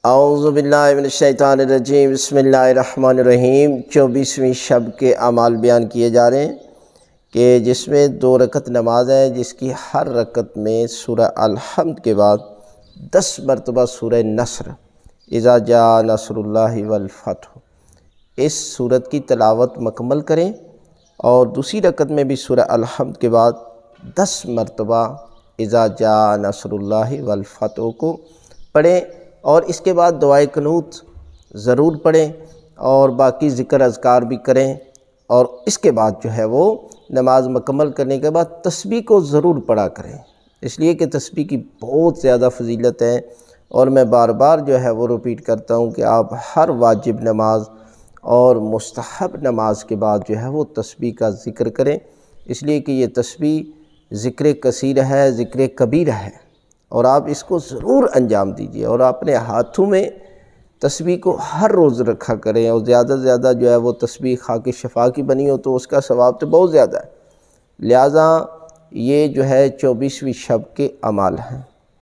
اعوذ باللہ من الشیطان الرجیم، بسم اللہ الرحمن الرحیم۔ 24ویں شب کے اعمال بیان کیے جا رہے ہیں کہ جس میں 2 رکعت نماز ہے، جس کی ہر رکعت میں سورہ الحمد کے بعد 10 مرتبہ سورہ نصر اذا جاء نصر اللہ والفتح اس سورت کی تلاوت مکمل کریں، اور دوسری رکعت میں بھی سورہ الحمد کے بعد 10 مرتبہ اذا جاء نصر اللہ والفتح کو پڑھیں، اور اس کے بعد دعائے قنوت ضرور پڑھیں اور باقی ذکر اذکار بھی کریں، اور اس کے بعد جو ہے وہ نماز مکمل کرنے کے بعد تسبیح کو ضرور پڑھا کریں، اس لیے کہ تسبیح کی بہت زیادہ فضیلت ہے۔ اور میں بار بار جو ہے وہ ریپیٹ کرتا ہوں کہ آپ ہر واجب نماز اور مستحب نماز کے بعد جو ہے وہ تسبیح کا ذکر کریں، اس لیے کہ یہ تسبیح ذکر کثیر ہے، ذکر کبیر ہے، اور آپ اس کو ضرور انجام دیجیے، اور اپنے ہاتھوں میں تسبیح کو ہر روز رکھا کریں، اور زیادہ سے زیادہ جو ہے وہ تسبیح خاک شفا کی بنی ہو تو اس کا ثواب تو بہت زیادہ ہے، لہٰذا یہ جو ہے 24ویں شب کے اعمال ہیں۔